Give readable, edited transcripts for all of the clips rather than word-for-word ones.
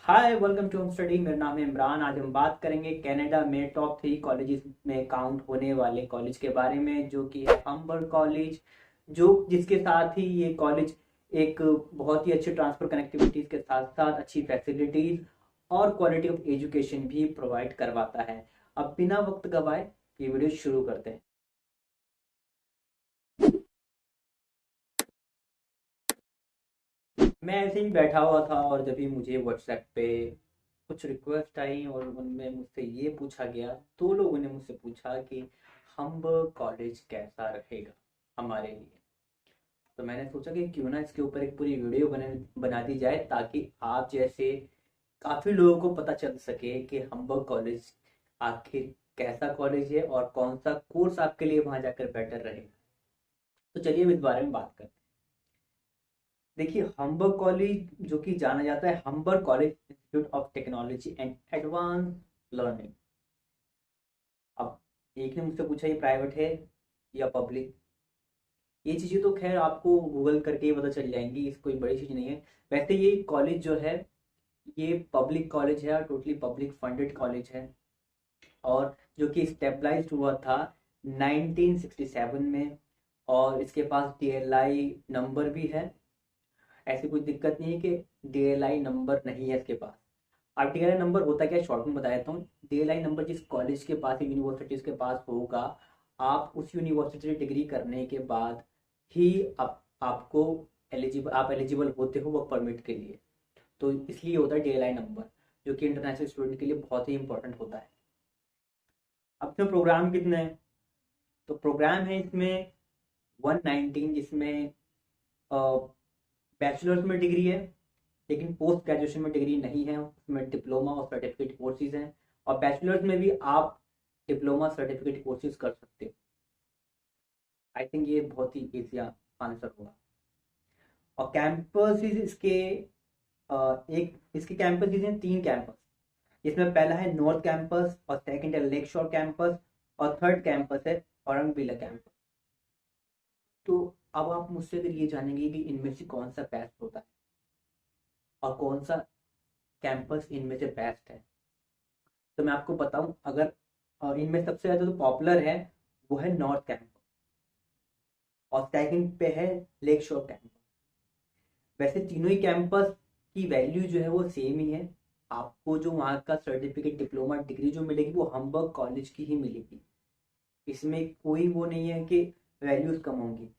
Hi welcome to home study. मेरा नाम है इमरान। आज हम बात करेंगे कनाडा में टॉप 3 कॉलेजेस में काउंट होने वाले कॉलेज के बारे में, जो कि है हम्बर कॉलेज। जो जिसके साथ ही ये कॉलेज एक बहुत ही अच्छी ट्रांसफर कनेक्टिविटीज के साथ साथ अच्छी फैसिलिटीज और क्वालिटी ऑफ एजुकेशन भी प्रोवाइड करवाता है। अब बिना वक्त गवाए ये वीडियो शुरू करते हैं। मैं ऐसे ही बैठा हुआ था और जब भी मुझे व्हाट्सएप पे कुछ रिक्वेस्ट आई और उनमें मुझसे ये पूछा गया, दो लोगों ने मुझसे पूछा कि हम्बर कॉलेज कैसा रहेगा हमारे लिए। तो मैंने सोचा कि क्यों ना इसके ऊपर एक पूरी वीडियो बना दी जाए, ताकि आप जैसे काफ़ी लोगों को पता चल सके कि हम्बर कॉलेज आखिर कैसा कॉलेज है और कौन सा कोर्स आपके लिए वहाँ जाकर बेटर रहेगा। तो चलिए अब इस बारे में बात करते हैं। देखिए, हम्बर कॉलेज जो कि जाना जाता है हम्बर college institute of technology and advance learning. अब एक ने मुझसे पूछा ये प्राइवेट है या पब्लिक। ये चीज़ें तो खैर आपको गूगल करके ही पता चल जाएंगी, इस कोई बड़ी चीज़ नहीं है। वैसे ये कॉलेज जो है ये पब्लिक कॉलेज है और टोटली पब्लिक फंडेड कॉलेज है, और जो कि स्टेबलाइज्ड हुआ था 1967 में। और इसके पास डीएलआई नंबर भी है। ऐसी कोई दिक्कत नहीं है कि डीएलआई नंबर नहीं है इसके पास। अब डीएलआई नंबर होता क्या है, शॉर्ट में बता देता हूँ। डीएलआई नंबर जिस कॉलेज के पास, यूनिवर्सिटीज के पास होगा, आप उस यूनिवर्सिटी से डिग्री करने के बाद ही आपको एलिजिबल होते हो वर्क परमिट के लिए। तो इसलिए होता है डीएलआई नंबर, जो कि इंटरनेशनल स्टूडेंट के लिए बहुत ही इंपॉर्टेंट होता है। अब इसमें प्रोग्राम कितने हैं? तो प्रोग्राम है इसमें 119, जिसमें बैचलर्स में डिग्री है, लेकिन पोस्ट ग्रेजुएशन में डिग्री नहीं है। उसमें डिप्लोमा और सर्टिफिकेट कोर्सेज हैं, और बैचलर्स में भी आप डिप्लोमा सर्टिफिकेट कोर्सेज कर सकते हो। आई थिंक ये बहुत ही ईजी आंसर होगा। और कैंपस इसके एक इसके कैंपस हैं, 3 कैंपस। इसमें पहला है नॉर्थ कैंपस, और सेकंड है लेक शोर कैंपस, और थर्ड कैंपस है औरंगविला कैंपस। तो अब आप मुझसे अगर ये जानेंगे कि इनमें से कौन सा बेस्ट होता है और कौन सा कैंपस इनमें से बेस्ट है, तो मैं आपको बताऊं। अगर इनमें सबसे ज़्यादा जो पॉपुलर है वो है नॉर्थ कैंपस, और सेकंड पे है लेक शोर कैंपस। वैसे तीनों ही कैंपस की वैल्यू जो है वो सेम ही है। आपको जो वहाँ का सर्टिफिकेट, डिप्लोमा डिग्री जो मिलेगी वो हम्बर्ग कॉलेज की ही मिलेगी। इसमें कोई वो नहीं है कि वैल्यूज कम होंगी।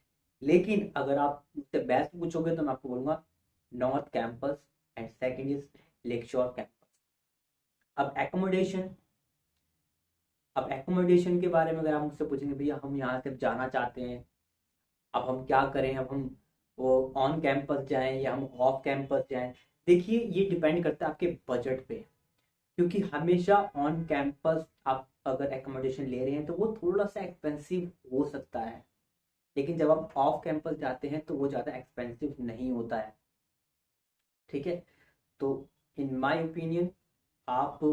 लेकिन अगर आप मुझसे बेस्ट पूछोगे तो मैं आपको बोलूंगा north campus, and second is lake शोर कैंपस। अब एकोमोडेशन। अब एकोमोडेशन के बारे में अगर आप मुझसे पूछेंगे, भैया हम यहाँ से जाना चाहते हैं, अब हम क्या करें, अब हम वो ऑन कैंपस जाएं या हम ऑफ कैंपस जाएं। देखिए, ये डिपेंड करता है आपके बजट पे। क्योंकि हमेशा ऑन कैंपस आप अगर एकोमोडेशन ले रहे हैं तो वो थोड़ा सा एक्सपेंसिव हो सकता है, लेकिन जब आप ऑफ कैंपस जाते हैं तो वो ज़्यादा एक्सपेंसिव नहीं होता है। ठीक है। तो इन माय ओपिनियन आप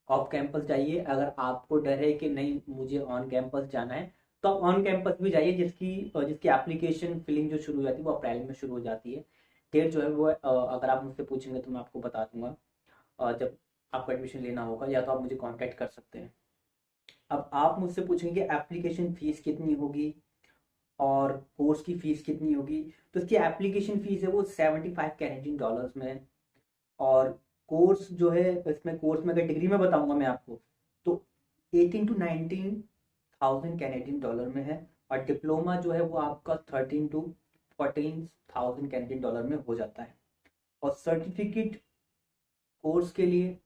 ऑफ कैंपस जाइए। अगर आपको डर है कि नहीं मुझे ऑन कैंपस जाना है, तो आप ऑन कैंपस भी जाइए, जिसकी जिसकी एप्लीकेशन फिलिंग जो शुरू हो जाती है वो अप्रैल में शुरू हो जाती है। डेट जो है वो अगर आप मुझसे पूछेंगे तो मैं आपको बता दूंगा जब आपको एडमिशन लेना होगा, या तो आप मुझे कांटेक्ट कर सकते हैं। अब आप मुझसे पूछेंगे एप्लीकेशन फीस कितनी होगी और कोर्स की फीस कितनी होगी। तो इसकी एप्लीकेशन फीस है वो 75 कैनेडियन डॉलर्स में है। और कोर्स जो है, इसमें कोर्स में अगर डिग्री में बताऊंगा मैं आपको, तो 18 टू 19,000 कैनेडियन डॉलर में है। और डिप्लोमा जो है वो आपका 13 टू 14,000 कैनेडियन डॉलर में हो जाता है। और सर्टिफिकेट कोर्स के लिए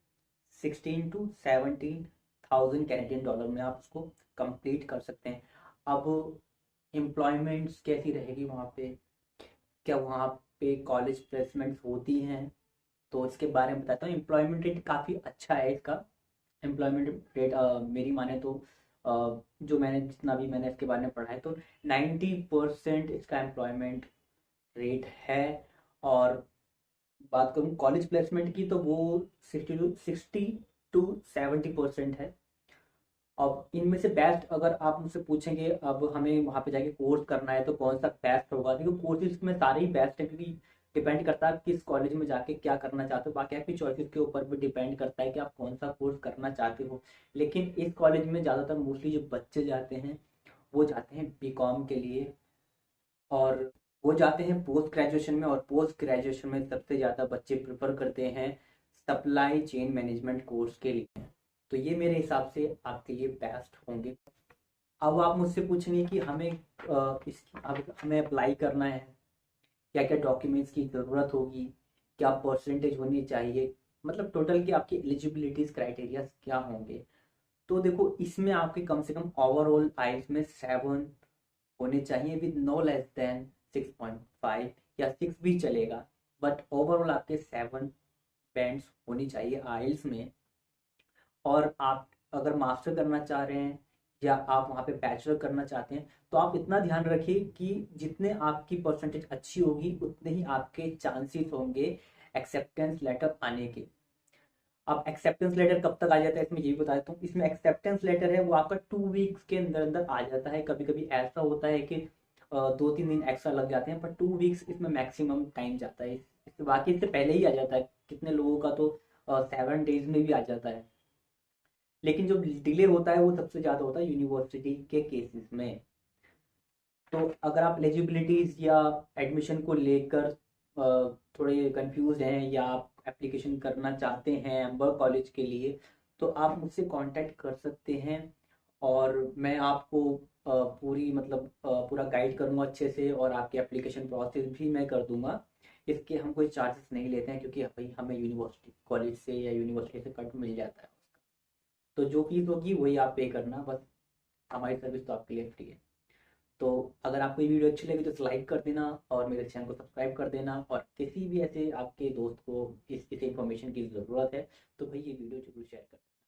16 टू 17,000 कैनेडियन डॉलर में आप उसको कंप्लीट कर सकते हैं। अब एम्प्लॉयमेंट्स कैसी रहेगी वहाँ पे, क्या वहाँ पे कॉलेज प्लेसमेंट्स होती हैं, तो इसके बारे में बताता हूँ। एम्प्लॉयमेंट रेट काफ़ी अच्छा है इसका। एम्प्लॉयमेंट रेट मेरी माने तो जो मैंने जितना भी मैंने इसके बारे में पढ़ा है, तो 90% इसका एम्प्लॉयमेंट रेट है। और बात करूँ कॉलेज प्लेसमेंट की, तो वो 60 टू 70% है। अब इनमें से बेस्ट अगर आप मुझसे पूछेंगे, अब हमें वहाँ पे जाके कोर्स करना है तो कौन सा बेस्ट होगा, क्योंकि कोर्सेज में सारे ही बेस्ट है। क्योंकि डिपेंड करता है आप किस कॉलेज में जाके क्या करना चाहते हो। बाकी आपकी चॉइसेस के ऊपर भी डिपेंड करता है कि आप कौन सा कोर्स करना चाहते हो। लेकिन इस कॉलेज में ज़्यादातर मोस्टली जो बच्चे जाते हैं वो जाते हैं बीकॉम के लिए, और वो जाते हैं पोस्ट ग्रेजुएशन में, और पोस्ट ग्रेजुएशन में सबसे ज़्यादा बच्चे प्रेफर करते हैं सप्लाई चेन मैनेजमेंट कोर्स के लिए। तो ये मेरे हिसाब से आपके लिए बेस्ट होंगे। अब आप मुझसे पूछेंगे कि हमें अब हमें अप्लाई करना है, क्या क्या डॉक्यूमेंट्स की ज़रूरत होगी, क्या परसेंटेज होनी चाहिए, मतलब टोटल की आपकी एलिजिबिलिटीज क्राइटेरिया क्या होंगे। तो देखो, इसमें आपके कम से कम ओवरऑल आइल्स में 7 होने चाहिए विद नो लेस देन 6.5, या 6 भी चलेगा, बट ओवरऑल आपके 7 बैंड्स होनी चाहिए आइल्स में। और आप अगर मास्टर करना चाह रहे हैं या आप वहाँ पे बैचलर करना चाहते हैं, तो आप इतना ध्यान रखिए कि जितने आपकी परसेंटेज अच्छी होगी उतने ही आपके चांसेस होंगे एक्सेप्टेंस लेटर आने के। अब एक्सेप्टेंस लेटर कब तक आ जाता है इसमें ये भी बता देता हूँ। इसमें एक्सेप्टेंस लेटर है वो आपका 2 वीक्स के अंदर अंदर आ जाता है। कभी कभी ऐसा होता है कि 2-3 दिन एक्स्ट्रा लग जाते हैं, पर 2 वीक्स इसमें मैक्सिमम टाइम जाता है। बाकी इससे पहले ही आ जाता है, कितने लोगों का तो 7 डेज में भी आ जाता है। लेकिन जो डिले होता है वो सबसे ज़्यादा होता है यूनिवर्सिटी के केसेस में। तो अगर आप एलिजिबिलिटीज या एडमिशन को लेकर थोड़े कंफ्यूज हैं, या आप एप्लीकेशन करना चाहते हैं एम्बर कॉलेज के लिए, तो आप मुझसे कांटेक्ट कर सकते हैं, और मैं आपको पूरी मतलब पूरा गाइड करूँगा अच्छे से, और आपकी एप्लीकेशन प्रोसेस भी मैं कर दूंगा। इसके हम कोई चार्जेस नहीं लेते हैं, क्योंकि भाई हमें यूनिवर्सिटी कॉलेज से या यूनिवर्सिटी से कट मिल जाता है। तो जो फीस होगी वही आप पे करना बस, हमारी सर्विस तो आपके लिए फ्री है। तो अगर आपको ये वीडियो अच्छी लगी तो लाइक कर देना, और मेरे चैनल को सब्सक्राइब कर देना, और किसी भी ऐसे आपके दोस्त को इस इन्फॉर्मेशन की ज़रूरत है तो भाई ये वीडियो जरूर शेयर कर देना।